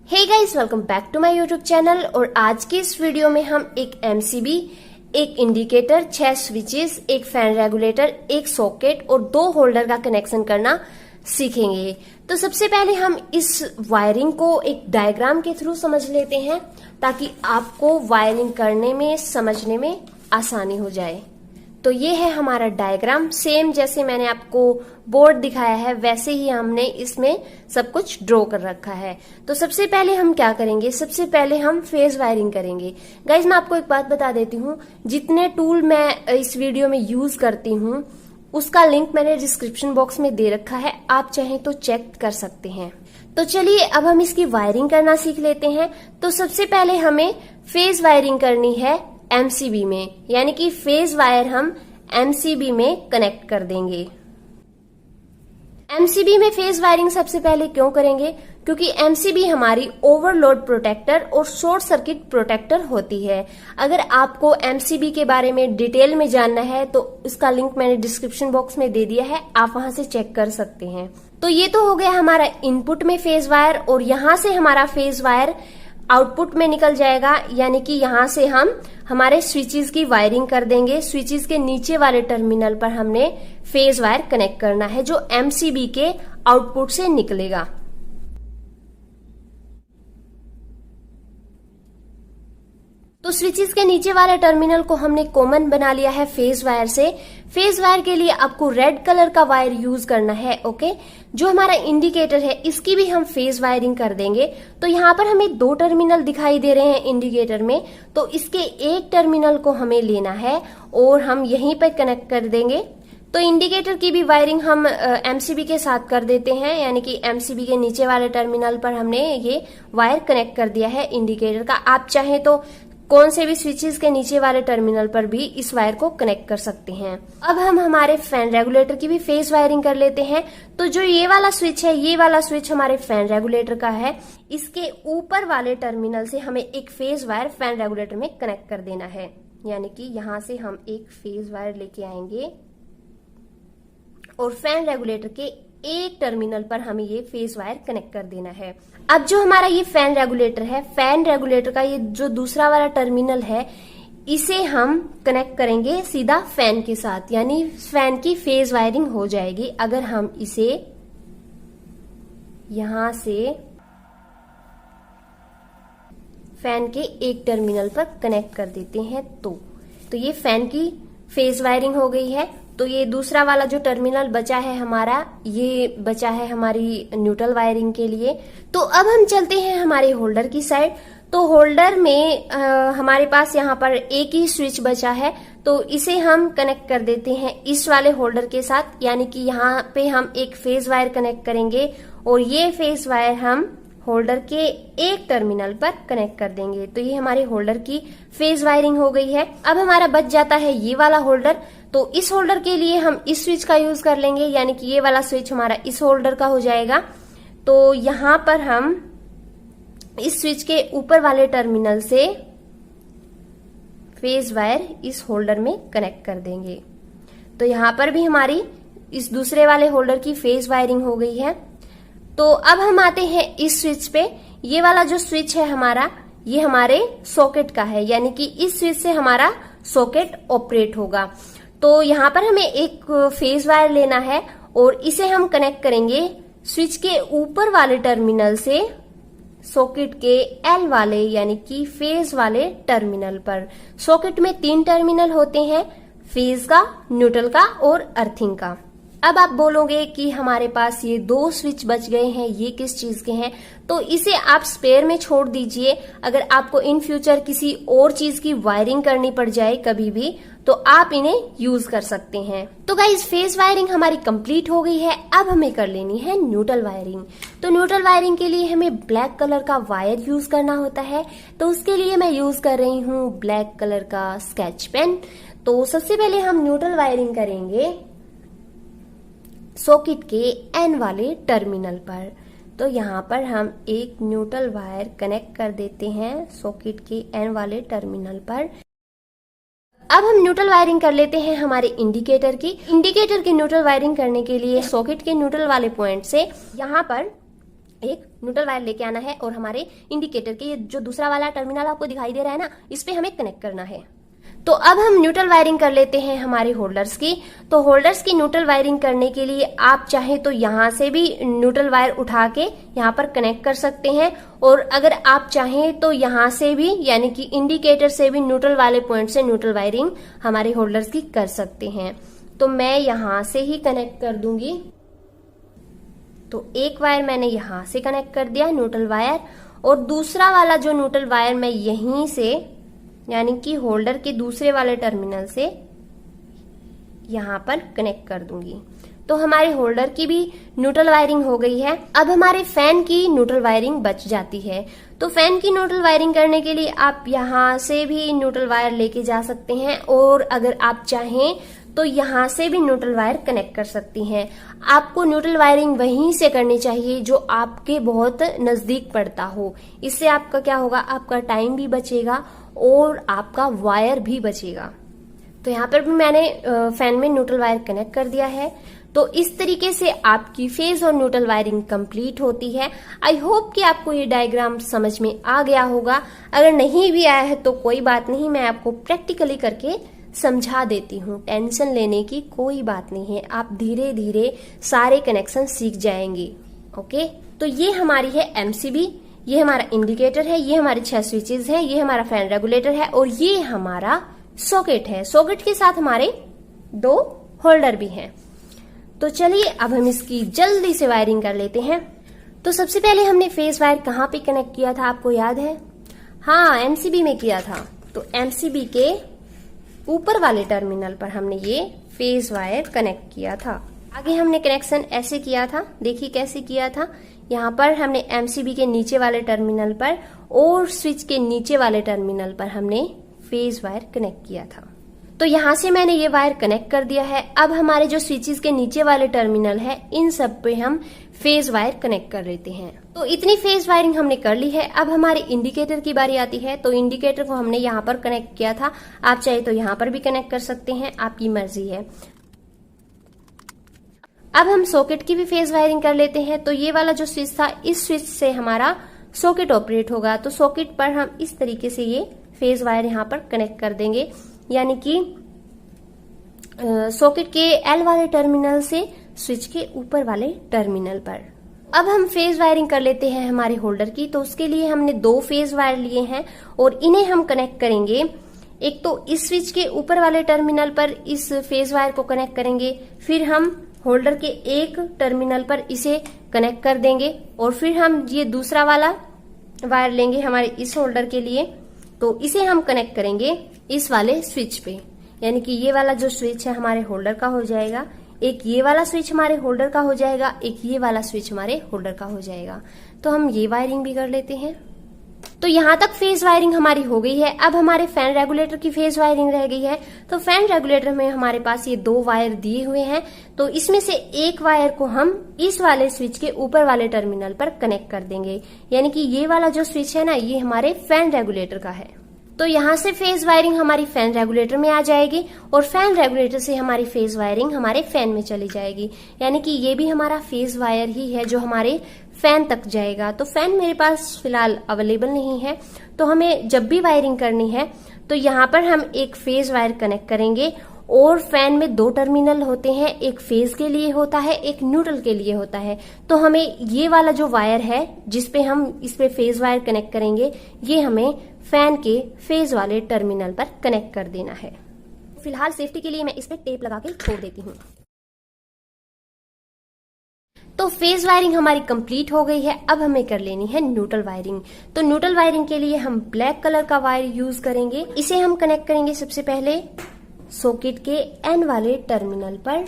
Hey guys, welcome back to my YouTube channel. और आज की इस वीडियो में हम एक एमसीबी, एक इंडिकेटर, 6 स्विचेस, एक फैन रेगुलेटर, एक सॉकेट और 2 होल्डर का कनेक्शन करना सीखेंगे। तो सबसे पहले हम इस वायरिंग को एक डायग्राम के थ्रू समझ लेते हैं ताकि आपको वायरिंग करने में, समझने में आसानी हो जाए। तो ये है हमारा डायग्राम। सेम जैसे मैंने आपको बोर्ड दिखाया है वैसे ही हमने इसमें सब कुछ ड्रॉ कर रखा है। तो सबसे पहले हम क्या करेंगे, सबसे पहले हम फेज वायरिंग करेंगे। गाइज मैं आपको एक बात बता देती हूँ, जितने टूल मैं इस वीडियो में यूज करती हूँ उसका लिंक मैंने डिस्क्रिप्शन बॉक्स में दे रखा है, आप चाहें तो चेक कर सकते हैं। तो चलिए अब हम इसकी वायरिंग करना सीख लेते हैं। तो सबसे पहले हमें फेज वायरिंग करनी है एमसीबी में, यानी कि फेज वायर हम एमसीबी में कनेक्ट कर देंगे। एमसीबी में फेज वायरिंग सबसे पहले क्यों करेंगे? क्योंकि एमसीबी हमारी ओवरलोड प्रोटेक्टर और शॉर्ट सर्किट प्रोटेक्टर होती है। अगर आपको एमसीबी के बारे में डिटेल में जानना है तो इसका लिंक मैंने डिस्क्रिप्शन बॉक्स में दे दिया है, आप वहां से चेक कर सकते हैं। तो ये तो हो गया हमारा इनपुट में फेज वायर, और यहां से हमारा फेज वायर आउटपुट में निकल जाएगा, यानी कि यहां से हम हमारे स्विचेस की वायरिंग कर देंगे। स्विचेस के नीचे वाले टर्मिनल पर हमने फेज वायर कनेक्ट करना है जो एमसीबी के आउटपुट से निकलेगा। तो स्विचेस के नीचे वाले टर्मिनल को हमने कॉमन बना लिया है फेज वायर से। फेज वायर के लिए आपको रेड कलर का वायर यूज करना है। ओके, जो हमारा इंडिकेटर है इसकी भी हम फेज वायरिंग कर देंगे। तो यहाँ पर हमें 2 टर्मिनल दिखाई दे रहे हैं इंडिकेटर में, तो इसके एक टर्मिनल को हमें लेना है और हम यहीं पर कनेक्ट कर देंगे। तो इंडिकेटर की भी वायरिंग हम एमसीबी के साथ कर देते हैं, यानी कि एमसीबी के नीचे वाले टर्मिनल पर हमने ये वायर कनेक्ट कर दिया है इंडिकेटर का। आप चाहें तो कौन से भी स्विचेस के नीचे वाले टर्मिनल पर भी इस वायर को कनेक्ट कर सकते हैं। अब हम हमारे फैन रेगुलेटर की भी फेज वायरिंग कर लेते हैं। तो जो ये वाला स्विच है, ये वाला स्विच हमारे फैन रेगुलेटर का है। इसके ऊपर वाले टर्मिनल से हमें एक फेज वायर फैन रेगुलेटर में कनेक्ट कर देना है, यानी कि यहां से हम एक फेज वायर लेके आएंगे और फैन रेगुलेटर के एक टर्मिनल पर हमें ये फेज वायर कनेक्ट कर देना है। अब जो हमारा ये फैन रेगुलेटर है, फैन रेगुलेटर का ये जो दूसरा वाला टर्मिनल है, इसे हम कनेक्ट करेंगे सीधा फैन के साथ, यानी फैन की फेज वायरिंग हो जाएगी। अगर हम इसे यहां से फैन के एक टर्मिनल पर कनेक्ट कर देते हैं तो ये फैन की फेज वायरिंग हो गई है। तो ये दूसरा वाला जो टर्मिनल बचा है हमारा, ये बचा है हमारी न्यूट्रल वायरिंग के लिए। तो अब हम चलते हैं हमारे होल्डर की साइड। तो होल्डर में हमारे पास यहाँ पर एक ही स्विच बचा है, तो इसे हम कनेक्ट कर देते हैं इस वाले होल्डर के साथ, यानी कि यहाँ पे हम एक फेज वायर कनेक्ट करेंगे और ये फेज वायर हम होल्डर के एक टर्मिनल पर कनेक्ट कर देंगे। तो ये हमारे होल्डर की फेज वायरिंग हो गई है। अब हमारा बच जाता है ये वाला होल्डर। तो इस होल्डर के लिए हम इस स्विच का यूज कर लेंगे, यानी कि ये वाला स्विच हमारा इस होल्डर का हो जाएगा। तो यहां पर हम इस स्विच के ऊपर वाले टर्मिनल से फेज वायर इस होल्डर में कनेक्ट कर देंगे। तो यहां पर भी हमारी इस दूसरे वाले होल्डर की फेज वायरिंग हो गई है। तो अब हम आते हैं इस स्विच पे। ये वाला जो स्विच है हमारा, ये हमारे सॉकेट का है, यानी कि इस स्विच से हमारा सॉकेट ऑपरेट होगा। तो यहाँ पर हमें एक फेज वायर लेना है और इसे हम कनेक्ट करेंगे स्विच के ऊपर वाले टर्मिनल से सॉकेट के एल वाले, यानी कि फेज वाले टर्मिनल पर। सॉकेट में 3 टर्मिनल होते हैं, फेज का, न्यूट्रल का और अर्थिंग का। अब आप बोलोगे कि हमारे पास ये 2 स्विच बच गए हैं, ये किस चीज के हैं? तो इसे आप स्पेयर में छोड़ दीजिए। अगर आपको इन फ्यूचर किसी और चीज की वायरिंग करनी पड़ जाए कभी भी, तो आप इन्हें यूज कर सकते हैं। तो गाइस, फेज वायरिंग हमारी कंप्लीट हो गई है। अब हमें कर लेनी है न्यूट्रल वायरिंग। तो न्यूट्रल वायरिंग के लिए हमें ब्लैक कलर का वायर यूज करना होता है। तो उसके लिए मैं यूज कर रही हूँ ब्लैक कलर का स्केच पेन। तो सबसे पहले हम न्यूट्रल वायरिंग करेंगे सॉकेट के एन वाले टर्मिनल पर। तो यहाँ पर हम एक न्यूट्रल वायर कनेक्ट कर देते हैं सॉकेट के एन वाले टर्मिनल पर। अब हम न्यूट्रल वायरिंग कर लेते हैं हमारे इंडिकेटर की। इंडिकेटर की न्यूट्रल वायरिंग करने के लिए सॉकेट के न्यूट्रल वाले पॉइंट से यहाँ पर एक न्यूट्रल वायर लेके आना है और हमारे इंडिकेटर के ये जो दूसरा वाला टर्मिनल आपको दिखाई दे रहा है ना, इस पे हमें कनेक्ट करना है। तो अब हम न्यूट्रल वायरिंग कर लेते हैं हमारे होल्डर्स की। तो होल्डर्स की न्यूट्रल वायरिंग करने के लिए आप चाहे तो यहां से भी न्यूट्रल वायर उठा के यहां पर कनेक्ट कर सकते हैं, और अगर आप चाहें तो यहां से भी यानी कि इंडिकेटर से भी न्यूट्रल वाले पॉइंट से न्यूट्रल वायरिंग हमारे होल्डर्स की कर सकते हैं। तो मैं यहां से ही कनेक्ट कर दूंगी। तो एक वायर मैंने यहां से कनेक्ट कर दिया न्यूट्रल वायर, और दूसरा वाला जो न्यूट्रल वायर मैं यहीं से यानी कि होल्डर के दूसरे वाले टर्मिनल से यहां पर कनेक्ट कर दूंगी। तो हमारे होल्डर की भी न्यूट्रल वायरिंग हो गई है। अब हमारे फैन की न्यूट्रल वायरिंग बच जाती है। तो फैन की न्यूट्रल वायरिंग करने के लिए आप यहां से भी न्यूट्रल वायर लेके जा सकते हैं, और अगर आप चाहें तो यहां से भी न्यूट्रल वायर कनेक्ट कर सकती हैं। आपको न्यूट्रल वायरिंग वहीं से करनी चाहिए जो आपके बहुत नजदीक पड़ता हो। इससे आपका क्या होगा, आपका टाइम भी बचेगा और आपका वायर भी बचेगा। तो यहाँ पर भी मैंने फैन में न्यूट्रल वायर कनेक्ट कर दिया है। तो इस तरीके से आपकी फेज और न्यूट्रल वायरिंग कंप्लीट होती है। आई होप कि आपको ये डायग्राम समझ में आ गया होगा। अगर नहीं भी आया है तो कोई बात नहीं, मैं आपको प्रैक्टिकली करके समझा देती हूँ। टेंशन लेने की कोई बात नहीं है, आप धीरे धीरे सारे कनेक्शन सीख जाएंगे। ओके, तो ये हमारी है एमसीबी, ये हमारा इंडिकेटर है, ये हमारे 6 स्विचेस है, ये हमारा फैन रेगुलेटर है, और ये हमारा सॉकेट है। सॉकेट के साथ हमारे 2 होल्डर भी हैं। तो चलिए अब हम इसकी जल्दी से वायरिंग कर लेते हैं। तो सबसे पहले हमने फेस वायर कहाँ पे कनेक्ट किया था, आपको याद है? हाँ, एमसीबी में किया था। तो एमसीबी के ऊपर वाले टर्मिनल पर हमने ये फेस वायर कनेक्ट किया था। आगे हमने कनेक्शन ऐसे किया था, देखिए कैसे किया था। यहाँ पर हमने एमसीबी के नीचे वाले टर्मिनल पर और स्विच के नीचे वाले टर्मिनल पर हमने फेज वायर कनेक्ट किया था। तो यहाँ से मैंने ये वायर कनेक्ट कर दिया है। अब हमारे जो स्विचेस के नीचे वाले टर्मिनल है, इन सब पे हम फेज वायर कनेक्ट कर लेते हैं। तो इतनी फेज वायरिंग हमने कर ली है। अब हमारे इंडिकेटर की बारी आती है। तो इंडिकेटर को हमने यहाँ पर कनेक्ट किया था, आप चाहे तो यहाँ पर भी कनेक्ट कर सकते हैं, आपकी मर्जी है। अब हम सॉकेट की भी फेज वायरिंग कर लेते हैं। तो ये वाला जो स्विच था, इस स्विच से हमारा सॉकेट ऑपरेट होगा। तो सॉकेट पर हम इस तरीके से ये फेज वायर यहाँ पर कनेक्ट कर देंगे, यानी कि सॉकेट के एल वाले टर्मिनल से स्विच के ऊपर वाले टर्मिनल पर। अब हम फेज वायरिंग कर लेते हैं हमारे होल्डर की। तो उसके लिए हमने 2 फेज वायर लिए हैं और इन्हें हम कनेक्ट करेंगे। एक तो इस स्विच के ऊपर वाले टर्मिनल पर इस फेज वायर को कनेक्ट करेंगे, फिर हम होल्डर के एक टर्मिनल पर इसे कनेक्ट कर देंगे, और फिर हम ये दूसरा वाला वायर लेंगे हमारे इस होल्डर के लिए। तो इसे हम कनेक्ट करेंगे इस वाले स्विच पे, यानी कि ये वाला जो स्विच है हमारे होल्डर का हो जाएगा, एक ये वाला स्विच हमारे होल्डर का हो जाएगा, एक ये वाला स्विच हमारे होल्डर का हो जाएगा। तो हम ये वायरिंग भी कर लेते हैं। तो यहाँ तक फेज वायरिंग हमारी हो गई है। अब हमारे फैन रेगुलेटर की फेज वायरिंग रह गई है। तो फैन रेगुलेटर में हमारे पास ये 2 वायर दिए हुए हैं। तो इसमें से एक वायर को हम इस वाले स्विच के ऊपर वाले टर्मिनल पर कनेक्ट कर देंगे, यानी कि ये वाला जो स्विच है ना, ये हमारे फैन रेगुलेटर का है। तो यहाँ से फेज वायरिंग हमारी फैन रेगुलेटर में आ जाएगी, और फैन रेगुलेटर से हमारी फेज वायरिंग हमारे फैन में चली जाएगी, यानी कि ये भी हमारा फेज वायर ही है जो हमारे फैन तक जाएगा। तो फैन मेरे पास फिलहाल अवेलेबल नहीं है। तो हमें जब भी वायरिंग करनी है तो यहाँ पर हम एक फेज वायर कनेक्ट करेंगे, और फैन में 2 टर्मिनल होते हैं, एक फेज के लिए होता है, एक न्यूट्रल के लिए होता है। तो हमें ये वाला जो वायर है जिसपे हम इस पे फेज वायर कनेक्ट करेंगे, ये हमें फैन के फेज वाले टर्मिनल पर कनेक्ट कर देना है। फिलहाल सेफ्टी के लिए मैं इस पे टेप लगा के छोड़ देती हूँ। तो फेज वायरिंग हमारी कंप्लीट हो गई है। अब हमें कर लेनी है न्यूट्रल वायरिंग। तो न्यूट्रल वायरिंग के लिए हम ब्लैक कलर का वायर यूज करेंगे। इसे हम कनेक्ट करेंगे सबसे पहले सॉकेट के एन वाले टर्मिनल पर,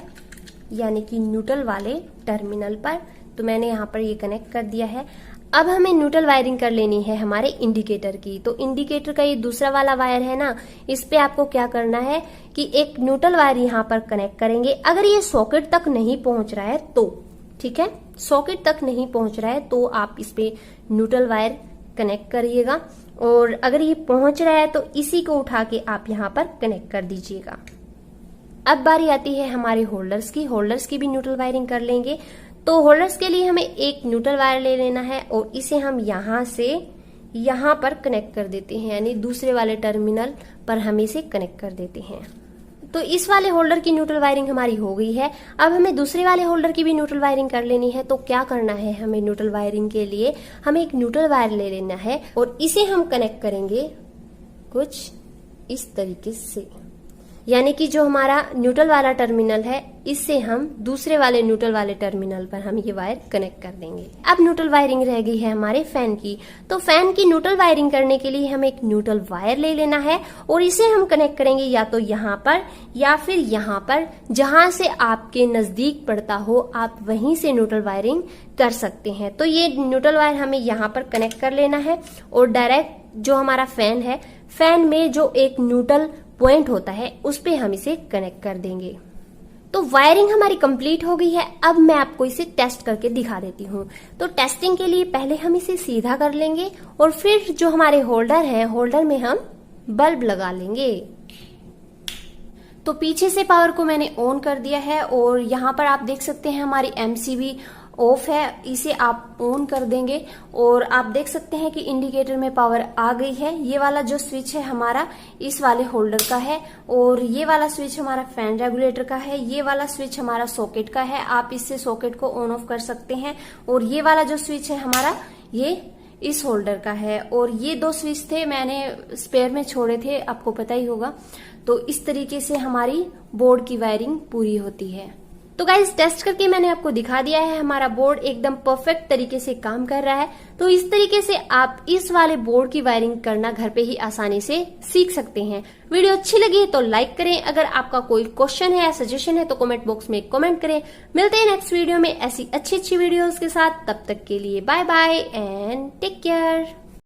यानी कि न्यूट्रल वाले टर्मिनल पर। तो मैंने यहाँ पर ये कनेक्ट कर दिया है। अब हमें न्यूट्रल वायरिंग कर लेनी है हमारे इंडिकेटर की। तो इंडिकेटर का ये दूसरा वाला वायर है ना, इस पे आपको क्या करना है कि एक न्यूट्रल वायर यहाँ पर कनेक्ट करेंगे। अगर ये सॉकेट तक नहीं पहुंच रहा है तो ठीक है, सॉकेट तक नहीं पहुंच रहा है तो आप इस पे न्यूट्रल वायर कनेक्ट करिएगा, और अगर ये पहुंच रहा है तो इसी को उठा के आप यहाँ पर कनेक्ट कर दीजिएगा। अब बारी आती है हमारे होल्डर्स की। होल्डर्स की भी न्यूट्रल वायरिंग कर लेंगे। तो होल्डर्स के लिए हमें एक न्यूट्रल वायर ले लेना है और इसे हम यहां से यहां पर कनेक्ट कर देते हैं, यानी दूसरे वाले टर्मिनल पर हम इसे कनेक्ट कर देते हैं। तो इस वाले होल्डर की न्यूट्रल वायरिंग हमारी हो गई है। अब हमें दूसरे वाले होल्डर की भी न्यूट्रल वायरिंग कर लेनी है। तो क्या करना है, हमें न्यूट्रल वायरिंग के लिए हमें एक न्यूट्रल वायर ले लेना है और इसे हम कनेक्ट करेंगे कुछ इस तरीके से, यानी कि जो हमारा न्यूट्रल वाला टर्मिनल है इससे हम दूसरे वाले न्यूट्रल वाले टर्मिनल पर हम ये वायर कनेक्ट कर देंगे। अब न्यूट्रल वायरिंग रह गई है हमारे फैन की। तो फैन की न्यूट्रल वायरिंग करने के लिए हमें एक न्यूट्रल वायर ले लेना है और इसे हम कनेक्ट करेंगे या तो यहाँ पर या फिर यहाँ पर, जहां से आपके नजदीक पड़ता हो आप वहीं से न्यूट्रल वायरिंग कर सकते हैं। तो ये न्यूट्रल वायर हमें यहाँ पर कनेक्ट कर लेना है और डायरेक्ट जो हमारा फैन है, फैन में जो एक न्यूट्रल पॉइंट होता है उस पे हम इसे कनेक्ट कर देंगे। तो वायरिंग हमारी कंप्लीट हो गई है। अब मैं आपको इसे टेस्ट करके दिखा देती हूँ। तो टेस्टिंग के लिए पहले हम इसे सीधा कर लेंगे और फिर जो हमारे होल्डर है, होल्डर में हम बल्ब लगा लेंगे। तो पीछे से पावर को मैंने ऑन कर दिया है और यहाँ पर आप देख सकते हैं हमारी एमसीबी ऑफ है, इसे आप ऑन कर देंगे और आप देख सकते हैं कि इंडिकेटर में पावर आ गई है। ये वाला जो स्विच है हमारा इस वाले होल्डर का है और ये वाला स्विच हमारा फैन रेगुलेटर का है। ये वाला स्विच हमारा सॉकेट का है, आप इससे सॉकेट को ऑन ऑफ कर सकते हैं। और ये वाला जो स्विच है हमारा ये इस होल्डर का है। और ये दो स्विच थे मैंने स्पेयर में छोड़े थे, आपको पता ही होगा। तो इस तरीके से हमारी बोर्ड की वायरिंग पूरी होती है। तो गाइस टेस्ट करके मैंने आपको दिखा दिया है, हमारा बोर्ड एकदम परफेक्ट तरीके से काम कर रहा है। तो इस तरीके से आप इस वाले बोर्ड की वायरिंग करना घर पे ही आसानी से सीख सकते हैं। वीडियो अच्छी लगी तो लाइक करें, अगर आपका कोई क्वेश्चन है या सजेशन है तो कमेंट बॉक्स में कमेंट करें। मिलते हैं नेक्स्ट वीडियो में ऐसी अच्छी वीडियोस के साथ, तब तक के लिए bye bye and take care.